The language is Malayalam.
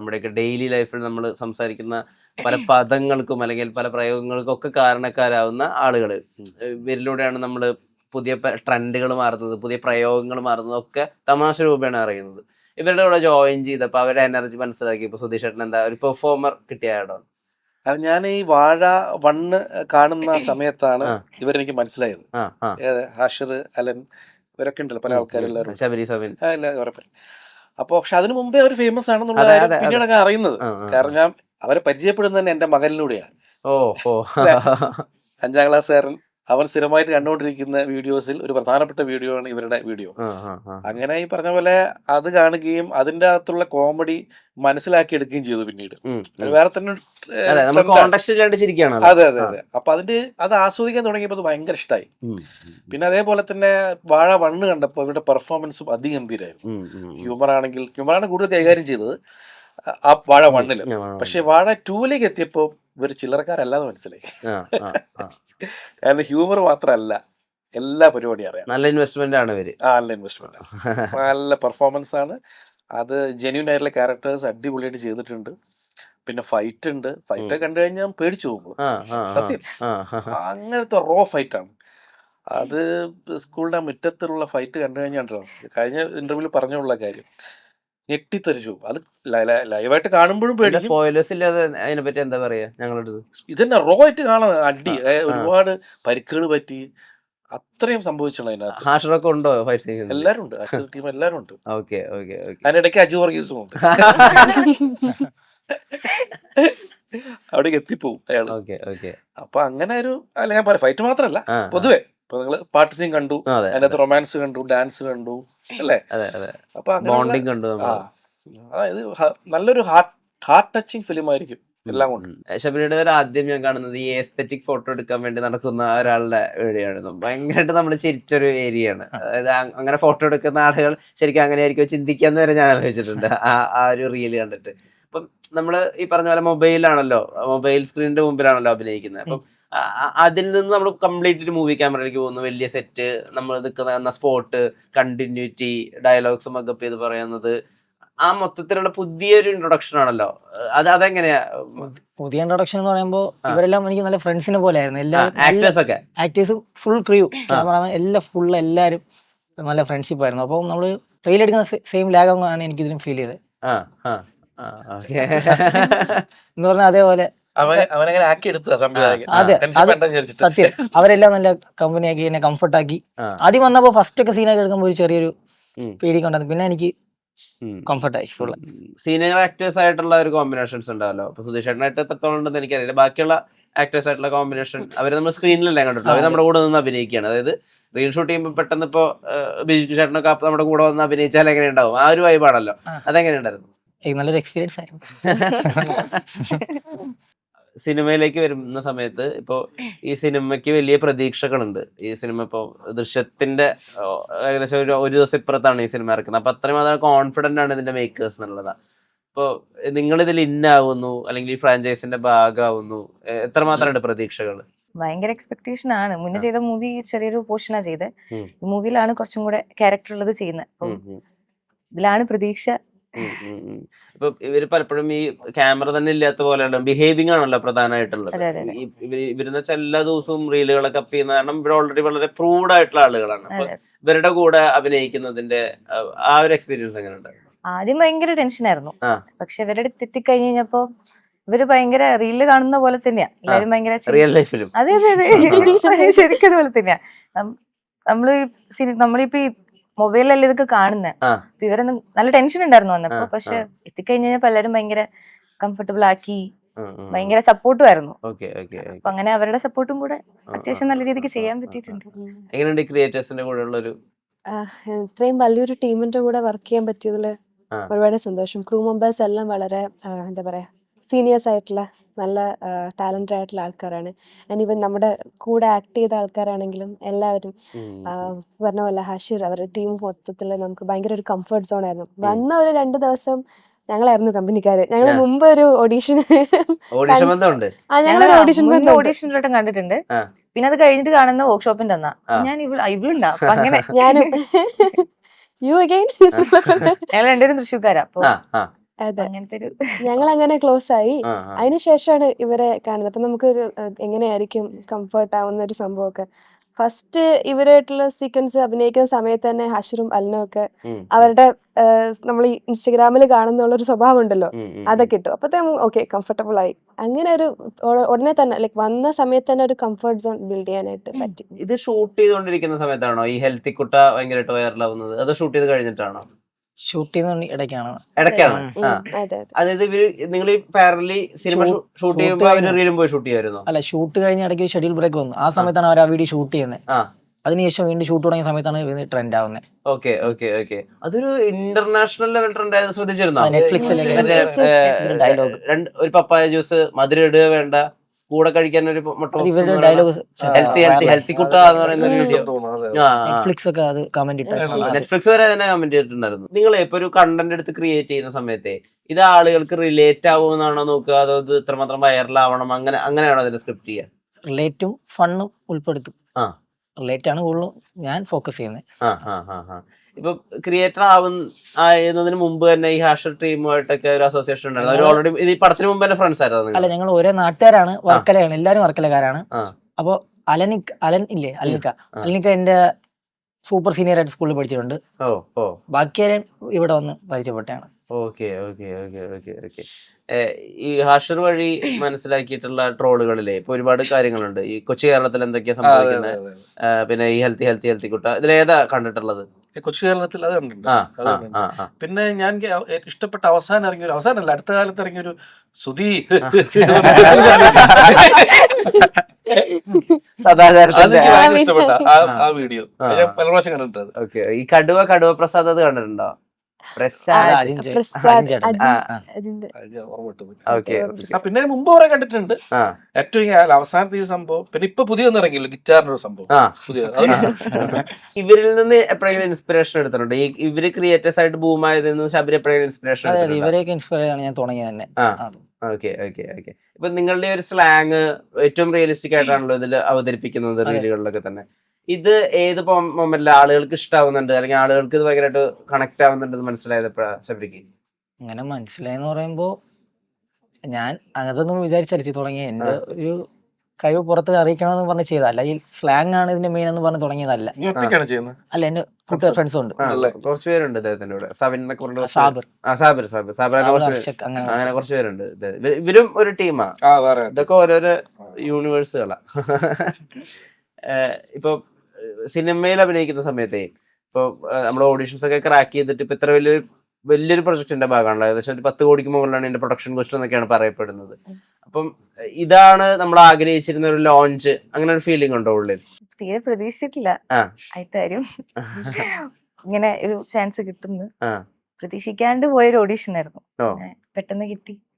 നമ്മുടെയൊക്കെ ഡെയിലി ലൈഫിൽ നമ്മൾ സംസാരിക്കുന്ന പല പദങ്ങൾക്കും അല്ലെങ്കിൽ പല പ്രയോഗങ്ങൾക്കും ഒക്കെ കാരണക്കാരാവുന്ന ആളുകൾ. ഇവരിലൂടെയാണ് നമ്മൾ പുതിയ ട്രെൻഡുകൾ മാറുന്നത്, പുതിയ പ്രയോഗങ്ങൾ മാറുന്നത് ഒക്കെ തമാശ രൂപേണ അറിയുന്നത്. ഇവരുടെ കൂടെ ജോയിൻ ചെയ്തപ്പോൾ അവരുടെ എനർജി മനസ്സിലാക്കിയപ്പോൾ സുധീഷ് ചേട്ടൻ എന്താ ഒരു പെർഫോമർ കിട്ടിയാടോ? അത് ഞാൻ ഈ വാഴ 1 കാണുന്ന സമയത്താണ് ഇവരെനിക്ക് മനസ്സിലായത്. ഹാഷിർ, അലൻ, ഇവരൊക്കെ ഉണ്ടല്ലോ, പല ആൾക്കാരെല്ലാവരും. അപ്പൊ പക്ഷെ അതിനു മുമ്പേ അവർ ഫേമസ് ആണെന്നുള്ള കാര്യം പിന്നീടൊക്കെ അറിയുന്നത്. കാരണം ഞാൻ അവരെ പരിചയപ്പെടുന്നത് തന്നെ എന്റെ മകനിലൂടെയാണ്. 5ാം ക്ലാസ്സുകാരൻ, അവൻ സ്ഥിരമായിട്ട് കണ്ടുകൊണ്ടിരിക്കുന്ന വീഡിയോസിൽ ഒരു പ്രധാനപ്പെട്ട വീഡിയോ ആണ് ഇവരുടെ വീഡിയോ. അങ്ങനെ ഈ പറഞ്ഞ പോലെ അത് കാണുകയും അതിന്റെ അകത്തുള്ള കോമഡി മനസ്സിലാക്കി എടുക്കുകയും ചെയ്തു. പിന്നീട് വേറെ തന്നെ അതെ അതെ അതെ. അപ്പൊ അത് ആസ്വദിക്കാൻ തുടങ്ങിയപ്പോൾ അത് ഭയങ്കര ഇഷ്ടമായി. പിന്നെ അതേപോലെ തന്നെ വാഴ 1 കണ്ടപ്പോൾ ഇവരുടെ പെർഫോമൻസും അതിഗംഭീരമായിരുന്നു. ഹ്യൂമറാണ് കൂടുതൽ കൈകാര്യം ചെയ്തത് ആ വാഴ 1-ല്. പക്ഷെ വാഴ 2-ലേക്ക് എത്തിയപ്പോ ഇവര് ചില്ലറക്കാരല്ലാന്ന് മനസ്സിലായി. കാരണം ഹ്യൂമർ മാത്രമല്ല, എല്ലാ പരിപാടിയും അറിയാം. നല്ല ഇൻവെസ്റ്റ്മെന്റ് ആണ് ഇവര്. നല്ല ഇൻവെസ്റ്റ്മെന്റ് ആണ്, നല്ല പെർഫോമൻസ് ആണ്. അത് ജെന്യൂൻ ആയിട്ടുള്ള ക്യാരക്ടേഴ്സ് അടിപൊളിയായിട്ട് ചെയ്തിട്ടുണ്ട്. പിന്നെ ഫൈറ്റ് ഉണ്ട്. ഫൈറ്റ് കണ്ടു കഴിഞ്ഞാൽ പേടിച്ചു പോകും, സത്യം. അങ്ങനത്തെ റോ ഫൈറ്റ് ആണ് അത്. സ്കൂളിന്റെ മുറ്റത്തുള്ള ഫൈറ്റ് കണ്ടു കഴിഞ്ഞാൽ കഴിഞ്ഞ ഇന്റർവ്യൂവിൽ പറഞ്ഞുള്ള കാര്യം ഞെട്ടിത്തെറിച്ചു. അത് ലൈവായിട്ട് കാണുമ്പോഴും പേടി. സ്പോയിലേഴ്സ് ഇല്ലാതെ അതിനെപ്പറ്റി എന്താ പറയാ? ഞങ്ങളുടെ ഇതന്നെ റോ ആയിട്ട് കാണാൻ അടി, ഒരുപാട് പരിക്കുകൾ പറ്റി, അത്രയും സംഭവിച്ചുള്ള അതിനകത്ത്. ഹാഷറൊക്കെ ഉണ്ടോ? എല്ലാരും ഉണ്ട്, ഹാഷർ ടീം എല്ലാരും ഉണ്ട്. അതിനിടയ്ക്ക് അജു വർഗീസും ഉണ്ട്. അവിടേക്ക് എത്തിപ്പോവും അയാള്. അപ്പൊ അങ്ങനെ ഒരു അല്ല, ഞാൻ പറയാം ഫൈറ്റ് മാത്രല്ല, പൊതുവെ ഇപ്പൊ നിങ്ങള് പാട്ട് സീൻ കണ്ടു, അതിനകത്ത് റൊമാൻസ് കണ്ടു, ഡാൻസ് കണ്ടു, അല്ലേ? അപ്പൊ അതായത് നല്ലൊരു ഹാർട്ട് ടച്ചിങ് ഫിലിം ആയിരിക്കും എല്ലാം കൊണ്ടും. ശബരിയുടെ ആദ്യം ഞാൻ കാണുന്നത് ഈ എസ്തെറ്റിക് ഫോട്ടോ എടുക്കാൻ വേണ്ടി നടക്കുന്ന ഒരാളുടെ വീഡിയോ ആണ്. ഭയങ്കരമായിട്ട് നമ്മൾ ചിരിച്ചൊരു ഏരിയ ആണ്. അതായത് അങ്ങനെ ഫോട്ടോ എടുക്കുന്ന ആളുകൾ ശരിക്കും അങ്ങനെ ആയിരിക്കും ചിന്തിക്കാന്ന് വരെ ഞാൻ ആലോചിച്ചിട്ടുണ്ട് ആ ഒരു റീല് കണ്ടിട്ട്. അപ്പം നമ്മള് ഈ പറഞ്ഞ പോലെ മൊബൈൽ സ്ക്രീനിന്റെ മുമ്പിലാണല്ലോ അഭിനയിക്കുന്നത്. അപ്പം അതിൽ നിന്ന് നമ്മൾ കംപ്ലീറ്റ് മൂവി ക്യാമറയിലേക്ക് പോകുന്നു. വലിയ സെറ്റ്, നമ്മൾ നിൽക്കുന്ന സ്പോട്ട്, കണ്ടിന്യൂറ്റി, ഡയലോഗ്സ് മക്കപ്പ് ചെയ്ത് പറയുന്നത്, ആ മൊത്തത്തിലുള്ള പുതിയൊരു ഇൻട്രൊഡക്ഷൻ ആണല്ലോ. അതെങ്ങനെയാ പുതിയ ഇൻട്രൊഡക്ഷൻ എന്ന് പറയുമ്പോൾ ഇവരെല്ലാം എനിക്ക് നല്ല ഫ്രണ്ട്സിനെ പോലെ ആയിരുന്നു. ആക്ടേഴ്സ് ഫുൾ ക്രൂ, എല്ലാവരും നല്ല ഫ്രണ്ട്ഷിപ്പ് ആയിരുന്നു. അപ്പോൾ നമ്മള് ട്രെയിൽ എടുക്കുന്ന സെയിം ലാഗാണ് എനിക്ക് ഇതിനും ഫീൽ ചെയ്തത്. എന്ന് പറഞ്ഞാൽ അതേപോലെ സത്യം അവരെല്ലാം നല്ല കമ്പനിയാക്കി, എന്നെ കംഫർട്ടാക്കി. ആദ്യം വന്നപ്പോ ഫസ്റ്റ് ഒക്കെ സീനൊക്കെ എടുക്കുമ്പോൾ ഒരു ചെറിയൊരു പേടിയൊക്കെ ഉണ്ടായിരുന്നു. പിന്നെ എനിക്ക് കംഫർട്ടായി. ഫുൾ സീനിയർ ആക്ടേഴ്സ് ആയിട്ടുള്ള ഒരു കോമ്പിനേഷൻസ് ഉണ്ടാവല്ലോ. അപ്പൊ സുധീഷ് ചേട്ടനായിട്ട് എത്രത്തോളം ഉണ്ടെന്ന് എനിക്കറിയില്ല. ബാക്കിയുള്ള ആക്ടേഴ്സ് ആയിട്ടുള്ള കോമ്പിനേഷൻ അവര് നമ്മൾ സ്ക്രീനിലല്ലേ കണ്ടിട്ടുള്ളൂ. അവർ നമ്മുടെ കൂടെ നിന്ന് അഭിനയിക്കുകയാണ്. അതായത് റീൽ ഷൂട്ട് ചെയ്യുമ്പോൾ പെട്ടെന്ന് ഇപ്പോ ബിജു ചേട്ടനൊക്കെ നമ്മുടെ കൂടെ വന്ന് അഭിനയിച്ചാൽ എങ്ങനെ ഉണ്ടാവും? ആ ഒരു വൈബാണല്ലോ. അതെങ്ങനെ ഉണ്ടായിരുന്നു? നല്ലൊരു എക്സ്പീരിയൻസ് ആയിരുന്നു. സിനിമയിലേക്ക് വരുന്ന സമയത്ത് ഇപ്പോൾ ഈ സിനിമയ്ക്ക് വലിയ പ്രതീക്ഷകളുണ്ട്. ഈ സിനിമ ഇപ്പോൾ ദൃശ്യത്തിന്റെ ഏകദേശം ഒരു ദിവസം ഇപ്പുറത്താണ് ഈ സിനിമ ഇറക്കുന്നത്. അപ്പൊ അത്രയും മാത്രം കോൺഫിഡന്റ് ആണ് ഇതിന്റെ മേക്കേഴ്സ് എന്നുള്ളതാണ്. ഇപ്പോൾ നിങ്ങൾ ഇതിൽ ഇന്നാവുന്നു അല്ലെങ്കിൽ ഈ ഫ്രാഞ്ചൈസിന്റെ ഭാഗമാവുന്നു, എത്രമാത്രമുണ്ട് പ്രതീക്ഷകൾ? ഭയങ്കര എക്സ്പെക്ടേഷൻ ആണ്. മുന്നേ ചെയ്ത മൂവി ചെറിയൊരു പോർഷനാ ചെയ്തത്. ഈ മൂവിയിലാണ് കുറച്ചും കൂടെ ക്യാരക്ടർ ഉള്ളത് ചെയ്യുന്നത്. അപ്പം ഇതിലാണ് പ്രതീക്ഷ. ഇപ്പൊ ഇവര് പലപ്പോഴും ഈ ക്യാമറ തന്നെ ഇല്ലാത്ത പോലെയാണ് ബിഹേവിംഗ് ആണല്ലോ പ്രധാനമായിട്ടുള്ളത്. ഇവരെന്ന് വെച്ചാൽ എല്ലാ ദിവസവും റീലുകളൊക്കെ അപ്പ് ചെയ്യുന്ന കാരണം ഇവർ ഓൾറെഡി വളരെ പ്രൂഡ് ആയിട്ടുള്ള ആളുകളാണ്. അപ്പൊ ഇവരുടെ കൂടെ അഭിനയിക്കുന്നതിന്റെ ആ ഒരു എക്സ്പീരിയൻസ് എങ്ങനെ ഉണ്ടായിരുന്നു? ആദ്യം ഭയങ്കര ടെൻഷനായിരുന്നു. പക്ഷെ ഇവരുടെ എത്തിക്കഴിഞ്ഞ് കഴിഞ്ഞപ്പോ ഇവര് ഭയങ്കര റീലില് കാണുന്ന പോലെ തന്നെയാ. എല്ലാരും ഭയങ്കര റിയൽ ലൈഫിലും അതെ അതെ അതെ ശരിക്കും അതുപോലെ തന്നെയാ. നമ്മളിപ്പോ ഈ മൊബൈലല്ലേ ഇതൊക്കെ കാണുന്നത്. ഇവരെ നല്ല ടെൻഷൻ ഉണ്ടായിരുന്നു വന്നപ്പോ. പക്ഷെ എത്തിക്കഴിഞ്ഞാൽ പലരും ഭയങ്കര കംഫർട്ടബിൾ ആക്കി, ഭയങ്കര സപ്പോർട്ടും ആയിരുന്നു. അപ്പൊ അങ്ങനെ അവരുടെ സപ്പോർട്ടും കൂടെ അത്യാവശ്യം നല്ല രീതിക്ക് ചെയ്യാൻ പറ്റിയിട്ടുണ്ട്. എങ്ങനെയുണ്ട് ക്രിയേറ്റേഴ്സിന്റെ കൂടെ ഉള്ളൊരു ഇത്രയും വലിയൊരു ടീമിന്റെ കൂടെ വർക്ക് ചെയ്യാൻ പറ്റിയതിൽ ഒരുപാട് സന്തോഷം. ക്രൂ മെമ്പേഴ്സ് എല്ലാം വളരെ എന്താ പറയാ സീനിയേഴ്സ് ആയിട്ടുള്ള നല്ല ടാലന്റഡ് ആയിട്ടുള്ള ആൾക്കാരാണ്. ആൻഡ് ഈവൻ നമ്മുടെ കൂടെ ആക്ട് ചെയ്ത ആൾക്കാരാണെങ്കിലും എല്ലാവരും പറഞ്ഞ പോലെ ഹാഷിർ, അവരുടെ ടീം മൊത്തത്തിൽ നമുക്ക് ഭയങ്കര ഒരു കംഫർട്ട് സോൺ ആയിരുന്നു. വന്ന ഒരു 2 ദിവസം ഞങ്ങളായിരുന്നു കമ്പനിക്കാര്. ഞങ്ങൾ മുമ്പ് ഒരു ഓഡീഷൻ ഓഡീഷനിലോട്ടും കണ്ടിട്ടുണ്ട്. പിന്നെ അത് കഴിഞ്ഞിട്ട് കാണുന്ന വർക്ക്ഷോപ്പിന്റെ തന്നാ ഞാൻ ഇവളുണ്ടാ. അപ്പൊ അങ്ങനെ ഞാനും യു അഗൈൻ ഞങ്ങൾ രണ്ടുപേരും തൃശ്ശൂർക്കാരാ. അപ്പൊ അതെ അങ്ങനത്തെ ഒരു ഞങ്ങൾ അങ്ങനെ ക്ലോസ് ആയി. ആ, അതിനുശേഷമാണ് ഇവരെ കാണുന്നത്. അപ്പൊ നമുക്കൊരു എങ്ങനെയായിരിക്കും കംഫർട്ട് ആവുന്ന ഒരു സംഭവമൊക്കെ. ഫസ്റ്റ് ഇവരായിട്ടുള്ള സീക്വൻസ് അഭിനയിക്കുന്ന സമയത്ത് തന്നെ ഹഷറും അലനും ഒക്കെ ഉം, അവരുടെ നമ്മൾ ഈ ഇൻസ്റ്റഗ്രാമിൽ കാണുന്നുള്ള ഒരു സ്വഭാവം ഉണ്ടല്ലോ, അതൊക്കെ ഇട്ടു. അപ്പത്തേക്കും ഓക്കെ കംഫർട്ടബിൾ ആയി. അങ്ങനെ ഒരു ഉടനെ തന്നെ ലൈക്ക് വന്ന സമയത്ത് തന്നെ ഒരു കംഫർട്ട് സോൺ ബിൽഡ് ചെയ്യാനായിട്ട് പറ്റി. ഇത് ഷൂട്ട് ചെയ്തുകൊണ്ടിരിക്കുന്ന സമയത്താണോ ഈ ഹെൽത്തി കുട്ട ഭയങ്കരമായിട്ട് വൈറലാവുന്നത്? അത് ഷൂട്ട് ചെയ്ത് കഴിഞ്ഞിട്ടാണോ? ഷൂട്ട് ചെയ്യുന്ന ഇടയ്ക്കാണ്. ഇടയ്ക്കാണ്. ആ, അതെ അതായത് നിങ്ങൾ ഈ പാരലി സിനിമ ഷൂട്ട് ചെയ്യുമ്പോൾ അവര് റീലും പോയി ഷൂട്ട് ചെയ്യായിരുന്നോ? അല്ല, ഷൂട്ട് കഴിഞ്ഞ ഇടയ്ക്ക് ഷെഡ്യൂൾ ബ്രേക്ക് വന്നു. ആ സമയത്താണ് അവർ ആ വീഡിയോ ഷൂട്ട് ചെയ്യുന്നത്. ആ, അതിനുശേഷം വീണ്ടും ഷൂട്ട് തുടങ്ങിയ സമയത്താണ് ഇത് ട്രെൻഡ് ആവുന്നത്. Okay okay okay. അതൊരു ഇന്റർനാഷണൽ ലെവൽ ട്രെൻഡ് ആയത് ശ്രദ്ധിച്ചിരുന്നോ? നെറ്റ്ഫ്ലിക്സിലെ ഡയലോഗ്, ഒരു പപ്പായ ജ്യൂസ്, മധുരം ഇടുക വേണ്ട, കൂടെ കഴിക്കാൻ ഒരു മുട്ട ഇവരുടെ ഡയലോഗ് ഹെൽത്തി കുട്ട എന്ന് പറയുന്ന ഒരു വീഡിയോ നെറ്റ്ഫ്ലിക്സ് ഒക്കെ അത് കമന്റ് ഇട്ടു. നെറ്റ്ഫ്ലിക്സ് വരെ തന്നെ കമന്റ് ചെയ്തിട്ടുണ്ടായിരുന്നു. നിങ്ങൾ ഇപ്പൊ ഒരു കണ്ടന്റ് എടുത്ത് ക്രിയേറ്റ് ചെയ്യുന്ന സമയത്തെ ഇത് ആളുകൾക്ക് റിലേറ്റ് ആവുമെന്നാണോ നോക്കുക, അതോ ഇത് ഇത്രമാത്രം വൈറലാവണം അങ്ങനെയാണോ അതിന്റെ സ്ക്രിപ്റ്റ് ചെയ്യുക? റിലേറ്റും ഫണ്ണും ഉൾപ്പെടുത്തും. ആ. റിലേറ്റ് ആണ് കൂടുതലും ഞാൻ ഫോക്കസ് ചെയ്യുന്നത്. ഇപ്പൊ ക്രിയേറ്റർ ആവുന്നതിന് മുമ്പ് തന്നെ ഈ ഹാഷർ ടീമുമായിട്ടൊക്കെ ഒരു അസോസിയേഷൻ ഉണ്ടായിരുന്നു. അവർ ഓൾറെഡി ഇത് ഈ പടത്തിന് മുമ്പ് തന്നെ ഫ്രണ്ട്സ് ആയിരുന്നു. അല്ല, ഞങ്ങൾ ഒരേ നാട്ടുകാരാണ്, വർക്കലയാണ്, എല്ലാരും വർക്കലക്കാരാണ്. അപ്പൊ അലൻ ഇല്ലേ, അലനിക്ക എന്റെ സൂപ്പർ സീനിയർ ആയിട്ട് സ്കൂളിൽ പഠിച്ചിട്ടുണ്ട്. ബാക്കിയാരും ഇവിടെ വന്ന് പരിചയപ്പെട്ടാണ്. Okay okay okay okay okay. ഈ ഹാഷർ വഴി മനസ്സിലാക്കിയിട്ടുള്ള ട്രോളുകളിലെ ഇപ്പൊ ഒരുപാട് കാര്യങ്ങളുണ്ട്. ഈ കൊച്ചു കേരളത്തിൽ എന്തൊക്കെയാ സംഭവിക്കുന്നത്, പിന്നെ ഈ ഹെൽത്തി കുട്ട, ഇതിലേതാ കണ്ടിട്ടുള്ളത്? കൊച്ചു കേരളത്തിൽ അത് കണ്ടിട്ടുണ്ട്. പിന്നെ ഞാൻ ഇഷ്ടപ്പെട്ട അവസാനമല്ല അടുത്ത കാലത്ത് ഇറങ്ങിയൊരു സുധി സദാചാരത്തിന്റെ ഇഷ്ടപ്പെട്ട ആ വീഡിയോ ഞാൻ പല പ്രാവശ്യം കണ്ടിട്ടുണ്ട്. ഓക്കെ. ഈ കടുവ പ്രസാദ് അത് കണ്ടിട്ടുണ്ടോ? പിന്നെ മുമ്പ് കുറെ കണ്ടിട്ടുണ്ട്. ഏറ്റവും അവസാനത്തെ ഈ സംഭവം, പിന്നെ ഇപ്പൊ പുതിയൊന്നും ഇറങ്ങിയില്ല, ഗിറ്റാറിന്റെ ഒരു സംഭവം പുതിയ. ഇവരിൽ നിന്ന് എപ്പോഴെങ്കിലും ഇൻസ്പിറേഷൻ എടുത്തിട്ടുണ്ട്? ഇവര് ക്രിയേറ്റേഴ്സ് ആയിട്ട് ബൂം ആയതിൽ നിന്ന് ശബരി എപ്പോഴെങ്കിലും ഇൻസ്പിറേഷൻ? ഇവരെയൊക്കെ ഇൻസ്പയർ ആണ് ഞാൻ തുടങ്ങിയത് തന്നെ. Okay okay okay. ഇപ്പൊ നിങ്ങളുടെ ഒരു സ്ലാങ് ഏറ്റവും റിയലിസ്റ്റിക് ആയിട്ടാണല്ലോ ഇതിൽ അവതരിപ്പിക്കുന്നത് റീലുകളിലൊക്കെ തന്നെ. ഇത് ഏത് മൊമെന്റിൽ ആളുകൾക്ക് ഇഷ്ടാവുന്നുണ്ട്, അല്ലെങ്കിൽ ആളുകൾക്ക് ഇത് ഭയങ്കരമായിട്ട് കണക്ട് ആവുന്നുണ്ട് മനസ്സിലായത് എപ്പോഴാ ശബരിക്ക്? അങ്ങനെ മനസ്സിലായെന്ന് പറയുമ്പോ ഞാൻ അതൊന്നും വിചാരിച്ചടിച്ചു തുടങ്ങിയ എന്റെ ഒരു കഴിവ് പുറത്ത് അറിയിക്കണമെന്ന് പറഞ്ഞ് ചെയ്തല്ല. ഈ സ്ലാങ് ആണ് ഇതിന്റെ മെയിൻ എന്ന് പറഞ്ഞ് തുടങ്ങിയതല്ല. അല്ല, എന്റെ കൂട്ടുകാർ ഫ്രണ്ട്സും ഉണ്ട്, കുറച്ച് പേരുണ്ട് ഇദ്ദേഹത്തിന്റെ കൂടെ. അങ്ങനെ കുറച്ച് പേരുണ്ട്. ഇവരും ഒരു ടീമാ. ഇതൊക്കെ ഓരോരോ യൂണിവേഴ്സുകളാ. ഇപ്പൊ സിനിമയിൽ അഭിനയിക്കുന്ന സമയത്തെ ഇപ്പൊ നമ്മുടെ ഓഡീഷൻസ് ഒക്കെ ക്രാക്ക് ചെയ്തിട്ട് ഇപ്പൊ ഇത്ര വലിയൊരു പ്രൊജക്ടിന്റെ ഭാഗമാണല്ലോ. ഏകദേശം ഒരു 10 കോടിക്ക് മുകളിലാണ് ഇതിന്റെ പ്രൊഡക്ഷൻ കോസ്റ്റ് എന്നൊക്കെയാണ് പറയപ്പെടുന്നത്. അപ്പം ഇതാണ് നമ്മൾ ആഗ്രഹിച്ചിരുന്ന ഒരു ലോഞ്ച്, അങ്ങനെ ഒരു ഫീലിംഗ് ഉണ്ടോ ഉള്ളിൽ? തീരെ പ്രതീക്ഷിച്ചിട്ടില്ല ആയിട്ടാരും ഇങ്ങനെ ഒരു ചാൻസ് കിട്ടുന്നു. പ്രതീക്ഷിക്കാണ്ട് പോയൊരു ഓഡീഷൻ ആയിരുന്നു, പെട്ടെന്ന് കിട്ടി.